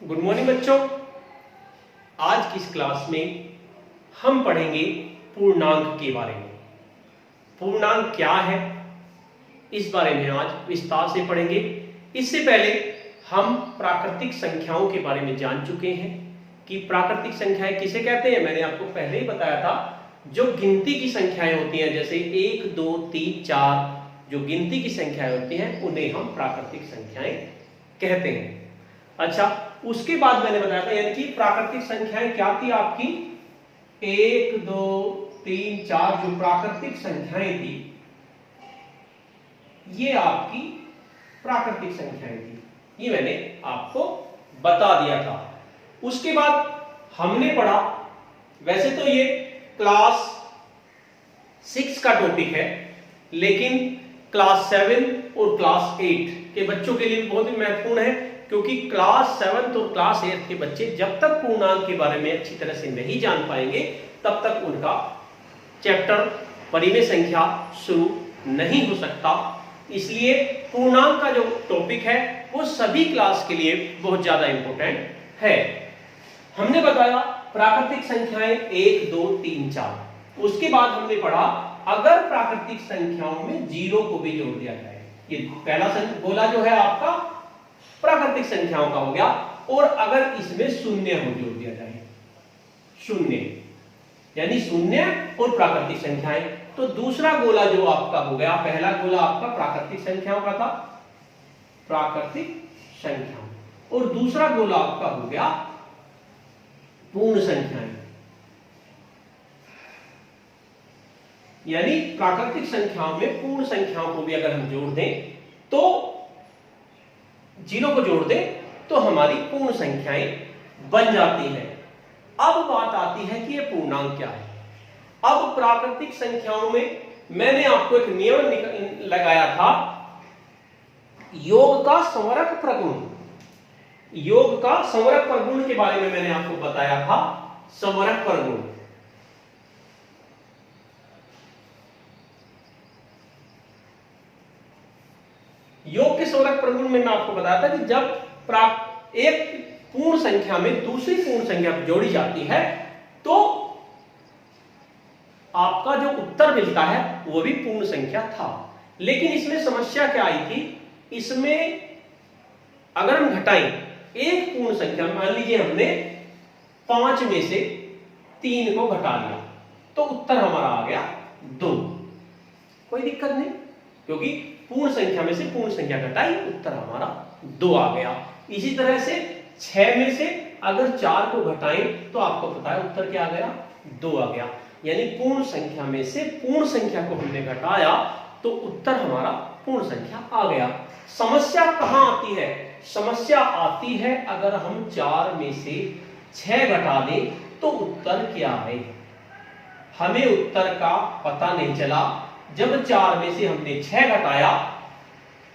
Good morning बच्चों। आज की इस क्लास में हम पढ़ेंगे पूर्णांक के बारे में। पूर्णांक क्या है इस बारे में आज विस्तार से पढ़ेंगे। इससे पहले हम प्राकृतिक संख्याओं के बारे में जान चुके हैं कि प्राकृतिक संख्याएं किसे कहते हैं। मैंने आपको पहले ही बताया था, जो गिनती की संख्याएं होती हैं जैसे 1 2 3 4, जो गिनती की संख्याएं होती हैं उन्हें हम प्राकृतिक संख्याएं कहते हैं। अच्छा, उसके बाद मैंने बताया था यानी कि प्राकृतिक संख्याएं क्या थी आपकी 1 2 3 4 जो प्राकृतिक संख्याएं थी ये आपकी प्राकृतिक संख्याएं थी, ये मैंने आपको बता दिया था। उसके बाद हमने पढ़ा, वैसे तो ये क्लास 6 का टॉपिक है लेकिन क्लास 7 और क्लास 8 के बच्चों के लिए बहुत ही महत्वपूर्ण है, क्योंकि क्लास 7 और क्लास 8 के बच्चे जब तक पूर्णांक के बारे में अच्छी तरह से नहीं जान पाएंगे तब तक उनका चैप्टर परिमेय संख्या शुरू नहीं हो सकता। इसलिए पूर्णांक का जो टॉपिक है वो सभी क्लास के लिए बहुत ज्यादा इंपॉर्टेंट है। हमने बताया प्राकृतिक संख्याएं 1 2 3 4। उसके बाद हमने पढ़ा अगर प्राकृतिक संख्याओं में जीरो को भी जोड़ दिया जाए, ये पहला गोला जो है आपका प्राकृतिक संख्याओं का हो गया, और अगर इसमें शून्य को जोड़ दिया जाए, शून्य यानी शून्य और प्राकृतिक संख्याएं, तो दूसरा गोला जो आपका हो गया, पहला गोला आपका प्राकृतिक संख्याओं का था, प्राकृतिक संख्याओं, और दूसरा गोला आपका हो गया पूर्ण संख्याएं, यानी प्राकृतिक संख्याओं में पूर्ण संख्याओं को भी अगर हम जोड़ दें तो जीरो को जोड़ दें तो हमारी पूर्ण संख्याएं बन जाती हैं। अब बात आती है कि ये पूर्णांक क्या है। अब प्राकृतिक संख्याओं में मैंने आपको एक नियम लगाया था, योग का संवरक प्रगुण। योग का संवरक प्रगुण के बारे में मैंने आपको बताया था, संवरक प्रगुण। योग के संवरक प्रगुण में मैं आपको बताया था कि जब एक पूर्ण संख्या में दूसरी पूर्ण संख्या जोड़ी जाती है तो आपका जो उत्तर मिलता है वो भी पूर्ण संख्या था। लेकिन इसमें समस्या क्या आई थी, इसमें अगर हम घटाएं एक पूर्ण संख्या, मान लीजिए हमने 5 में से 3 को घटा लिया तो उत्तर हमारा आ गया 2। कोई दिक्कत नहीं, क्योंकि पूर्ण संख्या में से पूर्ण संख्या घटाई, उत्तर हमारा 2 आ गया। इसी तरह से 6 में से अगर 4 को घटाएं तो आपको पता है उत्तर क्या आ गया, 2 आ गया। यानी पूर्ण संख्या में से पूर्ण संख्या को हमने घटाया तो उत्तर हमारा पूर्ण संख्या आ गया। समस्या कहां आती है, समस्या आती है अगर हम 4 में से 6 घटा दें तो उत्तर क्या आए। हमें उत्तर का पता नहीं चला। जब 4 में से हमने 6 घटाया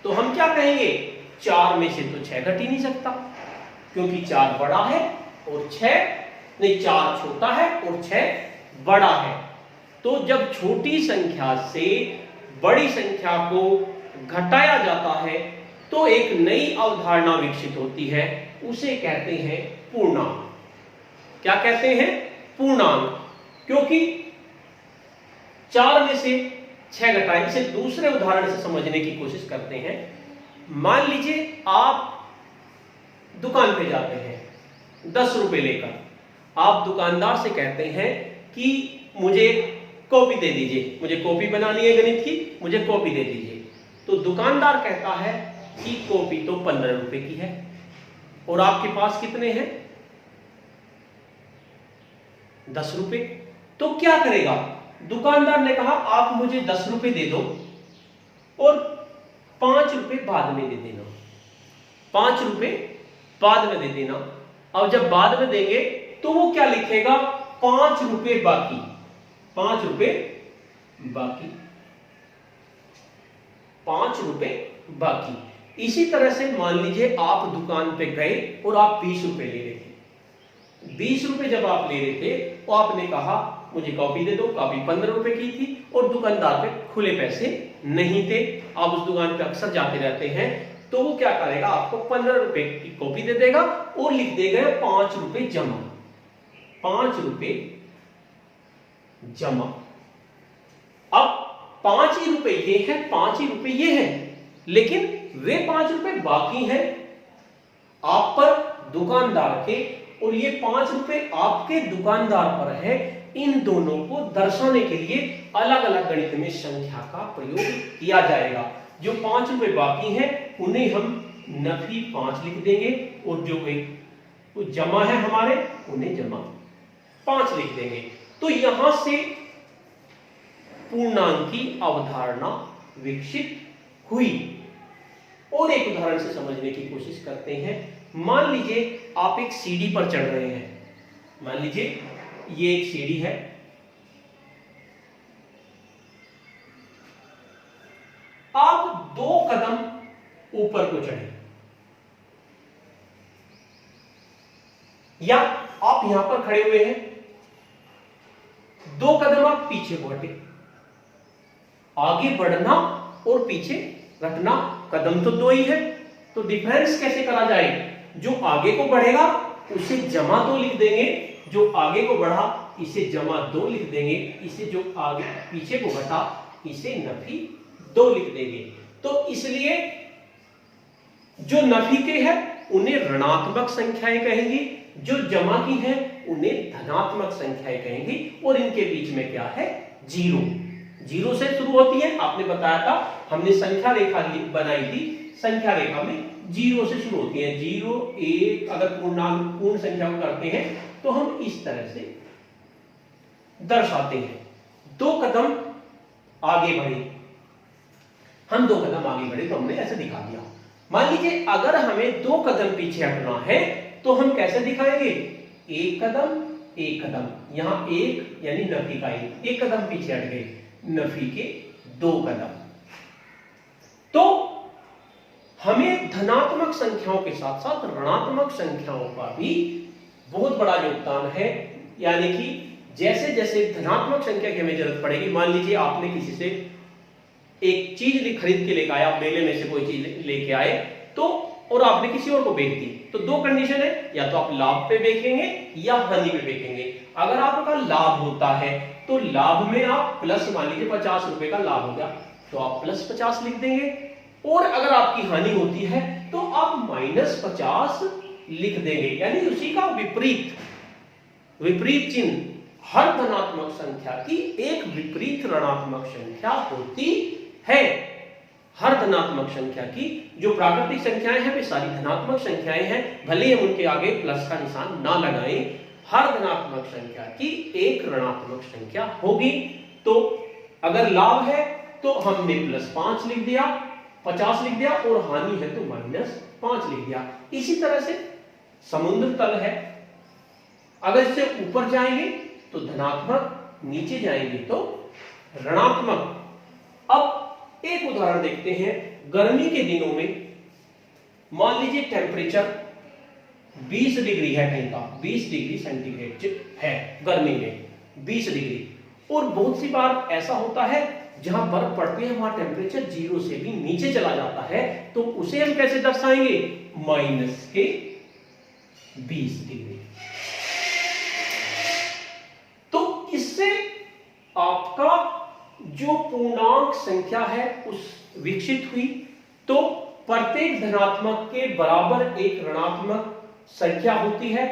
तो हम क्या कहेंगे, 4 में से तो 6 घट ही नहीं सकता, क्योंकि 4 बड़ा है और 4 छोटा है और 6 बड़ा है। तो जब छोटी संख्या से बड़ी संख्या को घटाया जाता है तो एक नई अवधारणा विकसित होती है, उसे कहते हैं पूर्णांक। क्या कहते हैं, पूर्णांक। क्योंकि 4 में से 6 घटाएं, इसे दूसरे उदाहरण से समझने की कोशिश करते हैं। मान लीजिए आप दुकान पे जाते हैं 10 रुपए लेकर, आप दुकानदार से कहते हैं कि मुझे कॉपी दे दीजिए, मुझे कॉपी बनानी है गणित की, मुझे कॉपी दे दीजिए। तो दुकानदार कहता है कि कॉपी तो 15 रुपए की है और आपके पास कितने हैं, 10 रुपए। तो क्या करेगा, दुकानदार ने कहा आप मुझे 10 रुपए दे दो और 5 रुपए बाद में दे देना, 5 रुपए बाद में दे देना। अब जब बाद में देंगे तो वो क्या लिखेगा, 5 रुपए बाकी, 5 रुपए बाकी, 5 रुपए बाकी। इसी तरह से मान लीजिए आप दुकान पे गए और आप 20 रुपए ले रहे थे। 20 रुपए जब आप ले रहे थे तो आपने कहा मुझे कॉपी दे दो, कॉपी 15 रुपए की थी और दुकानदार पे खुले पैसे नहीं थे। आप उस दुकान पे अक्सर जाते रहते हैं तो वो क्या करेगा, आपको 15 रुपए की कॉपी दे देगा और लिख देगा 5 रुपए जमा, 5 रुपए जमा। अब 5 ही रुपए ये है, 5 ही रुपए ये है, लेकिन वे 5 रुपए बाकी हैं आप पर दुकानदार के, और ये 5 रुपए आपके दुकानदार पर है। इन दोनों को दर्शाने के लिए अलग अलग गणित में संख्या का प्रयोग किया जाएगा। जो 5 रुपए बाकी हैं उन्हें हम नफी 5 लिख देंगे, और जो एक जमा है हमारे उन्हें जमा 5 लिख देंगे। तो यहां से पूर्णांक की अवधारणा विकसित हुई। और एक उदाहरण से समझने की कोशिश करते हैं। मान लीजिए आप एक सीढ़ी पर चढ़ रहे हैं, मान लीजिए ये एक सीढ़ी है, आप 2 कदम ऊपर को चढ़े, या आप यहां पर खड़े हुए हैं, 2 कदम आप पीछे को हटे। आगे बढ़ना और पीछे हटना कदम तो 2 ही है, तो डिफरेंस कैसे करा जाए? जो आगे को बढ़ेगा उसे जमा 2 लिख देंगे, जो आगे को बढ़ा इसे जमा 2 लिख देंगे, इसे जो आगे पीछे को घटा इसे नफी 2 लिख देंगे। तो इसलिए जो नफी के हैं उन्हें ऋणात्मक संख्याएं कहेंगी, जो जमा की हैं उन्हें धनात्मक संख्याएं कहेंगी, और इनके बीच में क्या है? जीरो। जीरो से शुरू होती है, आपने बताया था, हमने संख्या रेखा बनाई थी, संख्या रेखा में जीरो से शुरू होती है। 0 1 अगर पूर्ण संख्या को करते हैं तो हम इस तरह से दर्शाते हैं। 2 कदम आगे बढ़े, हम 2 कदम आगे बढ़े तो हमने ऐसे दिखा दिया। मान लीजिए अगर हमें 2 कदम पीछे हटना है तो हम कैसे दिखाएंगे? 1 कदम 1 कदम, यहां 1 यानी नफी का 1 कदम पीछे हट गए, नफी के 2 कदम। तो हमें धनात्मक संख्याओं के साथ साथ ऋणात्मक संख्याओं का भी बहुत बड़ा योगदान है। यानी कि जैसे जैसे धनात्मक संख्या की हमें जरूरत पड़ेगी, मान लीजिए आपने किसी से एक चीज खरीद के लेकर आए, आप मेले में से कोई चीज लेके आए तो, और आपने किसी और को बेच दी, तो 2 कंडीशन है, या तो आप लाभ पे बेचेंगे या हानि पे बेचेंगे। अगर आपका लाभ होता है तो लाभ में आप प्लस, मान लीजिए 50 रुपए का लाभ हो गया तो आप प्लस 50 लिख देंगे, और अगर आपकी हानि होती है तो आप माइनस 50 लिख देंगे। यानी उसी का विपरीत चिन्ह। हर धनात्मक संख्या की एक विपरीत ऋणात्मक संख्या होती है। हर धनात्मक संख्या की जो प्राकृतिक संख्याएं हैं वे सारी धनात्मक संख्याएं हैं, भले हम उनके आगे प्लस का निशान ना लगाएं। हर धनात्मक संख्या की एक ऋणात्मक संख्या होगी। तो अगर लाभ है तो हमने प्लस 5 लिख दिया, 50 लिख दिया, और हानि है तो माइनस 5 लिख दिया। इसी तरह से समुद्र तल है, अगर इससे ऊपर जाएंगे तो धनात्मक, नीचे जाएंगे तो ऋणात्मक। अब एक उदाहरण देखते हैं। गर्मी के दिनों में मान लीजिए टेम्परेचर 20 डिग्री है, कहीं का 20 डिग्री सेंटीग्रेड है गर्मी में, 20 डिग्री। और बहुत सी बार ऐसा होता है जहां बर्फ पड़ती है वहां टेम्परेचर 0 से भी नीचे चला जाता है, तो उसे हम कैसे दर्शाएंगे? माइनस के 20 डिग्री। तो इससे आपका जो पूर्णांक संख्या है उस विकसित हुई। तो प्रत्येक धनात्मक के बराबर एक ऋणात्मक संख्या होती है,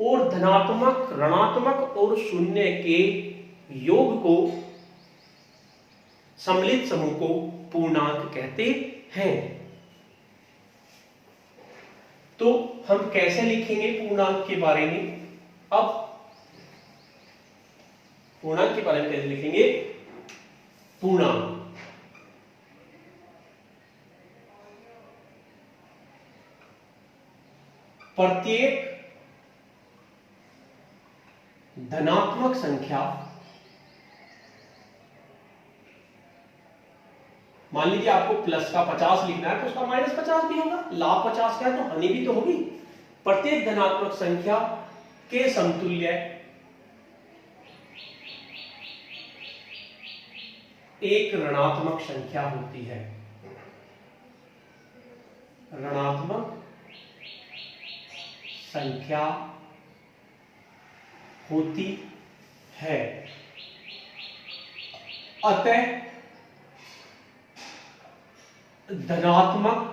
और धनात्मक, ऋणात्मक और शून्य के योग को, सम्मिलित समूह को पूर्णांक कहते हैं। तो हम कैसे लिखेंगे पूर्णांक के बारे में? अब पूर्णांक के बारे में कैसे लिखेंगे? पूर्णांक प्रत्येक धनात्मक संख्या, मान लीजिए आपको प्लस का 50 लिखना है तो उसका माइनस 50 भी होगा, लाभ 50 का है तो हानि भी तो होगी। प्रत्येक धनात्मक संख्या के समतुल्य एक ऋणात्मक संख्या होती है। ऋणात्मक संख्या होती है। अतः धनात्मक,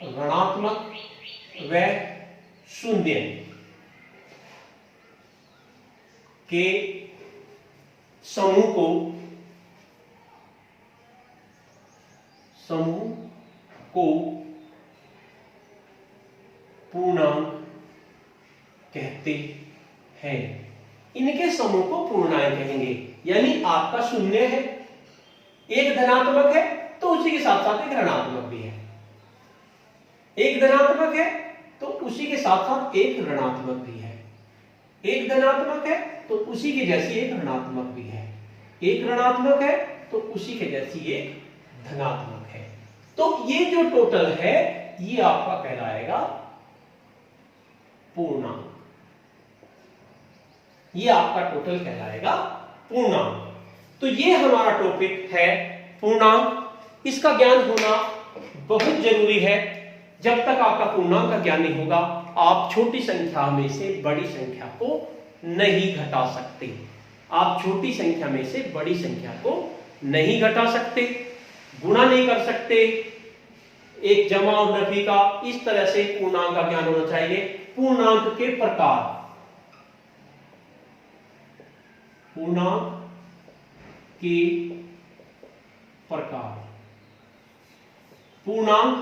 ऋणात्मक व शून्य के समूह को पूर्णांक कहते हैं। इनके समूह को पूर्णांक कहेंगे। यानी आपका शून्य है, एक धनात्मक है तो उसी के साथ साथ एक ऋणात्मक भी है, एक धनात्मक है तो उसी के साथ साथ एक ऋणात्मक भी है, एक धनात्मक है तो उसी के जैसी एक ऋणात्मक भी है, एक ऋणात्मक है तो उसी के जैसी एक धनात्मक है। तो ये जो टोटल है ये आपका कहलाएगा पूर्णांक। ये आपका टोटल कहलाएगा पूर्णांक। तो ये हमारा टॉपिक है पूर्णांक। इसका ज्ञान होना बहुत जरूरी है। जब तक आपका पूर्णांक का ज्ञान नहीं होगा आप छोटी संख्या में से बड़ी संख्या को नहीं घटा सकते। आप छोटी संख्या में से बड़ी संख्या को नहीं घटा सकते, गुणा नहीं कर सकते। एक जमा और नफी का इस तरह से पूर्णांक का ज्ञान होना चाहिए। पूर्णांक के प्रकार, पूर्णांक के प्रकार, पूर्णांक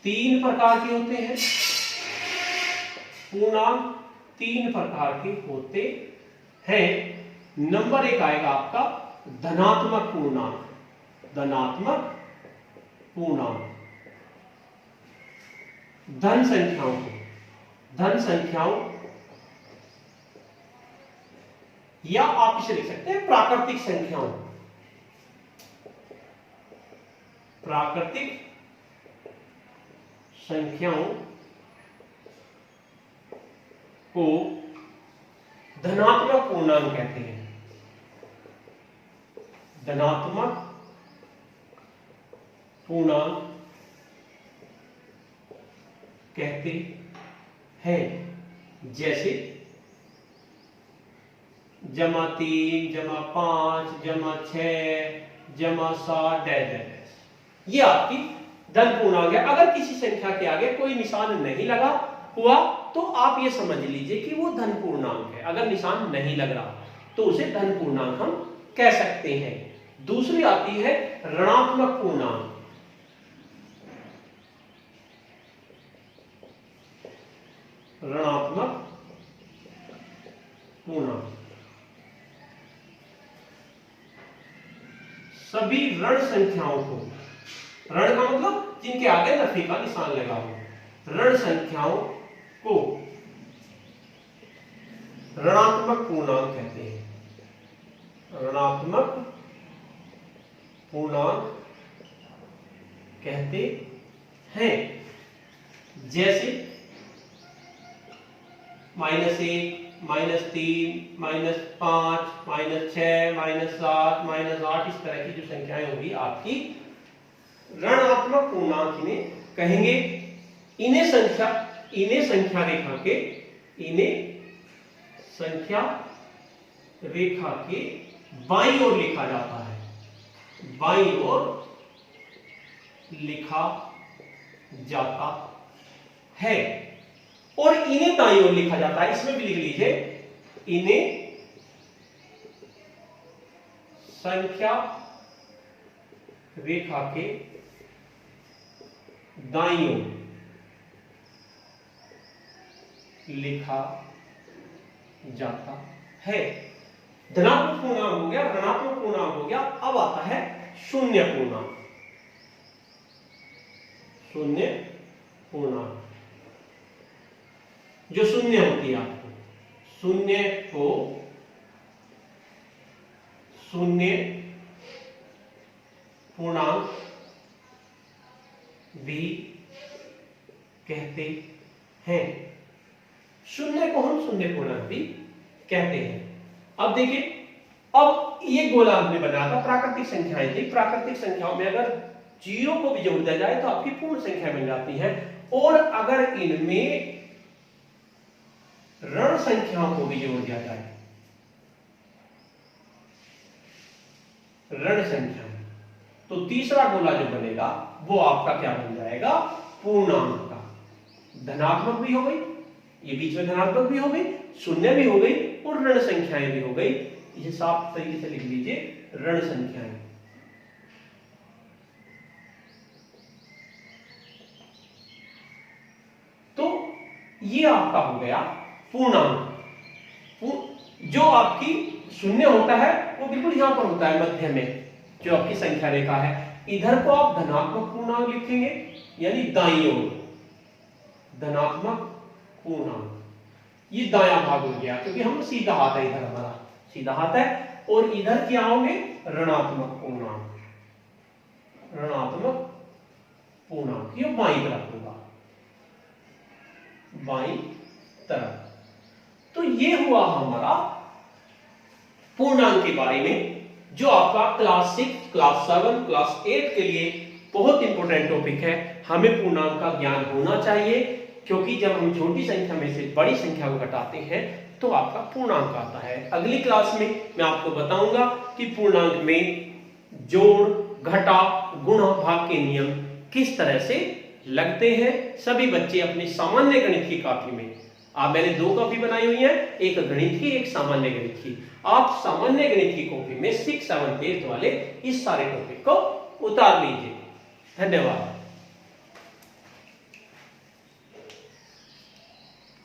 3 प्रकार के होते हैं। पूर्णांक 3 प्रकार के होते हैं। नंबर 1 आएगा आपका धनात्मक पूर्णांक। धनात्मक पूर्णांक धन संख्याओं या आप इसे लिख सकते हैं प्राकृतिक संख्याओं, प्राकृतिक संख्याओं को धनात्मक पूर्णांक कहते हैं। धनात्मक पूर्णांक कहते हैं। जैसे जमा 3, जमा 5, जमा 6, जमा 7 ये आपकी धन पूर्णांक है। अगर किसी संख्या के आगे कोई निशान नहीं लगा हुआ तो आप ये समझ लीजिए कि वो धन पूर्णांक है। अगर निशान नहीं लग रहा तो उसे धन पूर्णांक हम कह सकते हैं। दूसरी आती है ऋणात्मक पूर्णांक। ऋणात्मक पूर्णांक सभी ऋण संख्याओं को, ऋण का मतलब जिनके आगे नफी का निशान लगा हो, ऋण संख्याओं को ऋणात्मक पूर्णांक कहते हैं। ऋणात्मक पूर्णांक कहते हैं। जैसे -1, -3, -5, -6, -7, -8 इस तरह की जो संख्याएं होगी आपकी ऋणात्मक पूर्णांक इन्हें कहेंगे। इन्हें संख्या रेखा के बाईं ओर लिखा जाता है। बाईं ओर लिखा जाता है और इन्हें दाईं ओर लिखा जाता है। इसमें भी लिख लीजिए, इन्हें संख्या रेखा के दाईं ओर लिखा जाता है। धनात्मक पूर्णांक हो गया, ऋणात्मक पूर्णांक हो गया। अब आता है शून्य पूर्णांक। शून्य पूर्णांक जो शून्य होती है, आपको शून्य को शून्य पूर्णांक भी कहते हैं। शून्य को हम शून्य पूर्णांक भी कहते हैं। अब देखिए, अब ये गोला हमने बनाया था, प्राकृतिक संख्याएं थी। प्राकृतिक संख्याओं में अगर 0 को भी जोड़ दिया जाए तो आपकी पूर्ण संख्या बन जाती है, और अगर इनमें ऋण संख्याओं को भी जोड़ दिया जाए, ऋण संख्या, तो तीसरा गोला जो बनेगा वो आपका क्या बन जाएगा, पूर्णांक का। धनात्मक भी हो गई, ये बीच में धनात्मक भी हो गई, शून्य भी हो गई और ऋण संख्याएं भी हो गई। इसे साफ तरीके से लिख लीजिए, ऋण संख्याएं। तो ये आपका हो गया पूर्णांक। जो आपकी शून्य होता है वो बिल्कुल यहां पर होता है मध्य में, जो आपकी संख्या रेखा है। इधर को आप धनात्मक पूर्णांक लिखेंगे, यानी दाईं ओर धनात्मक पूर्णांक, ये दायां भाग हो गया क्योंकि हम सीधा हाथ है, इधर हमारा सीधा हाथ है। और इधर क्या होंगे, ऋणात्मक पूर्णांक, ऋणात्मक पूर्णांक, ये बाईं तरफ होगा, बाईं तरफ। तो ये हुआ हमारा पूर्णांक के बारे में, जो आपका क्लास 6, क्लास 7, क्लास 8 के लिए बहुत इंपॉर्टेंट टॉपिक है। हमें पूर्णांक का ज्ञान होना चाहिए, क्योंकि जब हम छोटी संख्या में से बड़ी संख्या को घटाते हैं तो आपका पूर्णांक आता है। अगली क्लास में मैं आपको बताऊंगा कि पूर्णांक में जोड़, घटा, गुणा, भाग के नियम किस तरह से लगते हैं। सभी बच्चे अपनी सामान्य गणित की कॉपी में, मैंने 2 कॉपी बनाई हुई है, एक गणित की, एक सामान्य गणित की। आप सामान्य गणित की कॉपी में 6, 7, 8 वाले इस सारे टॉपिक को उतार लीजिए। धन्यवाद।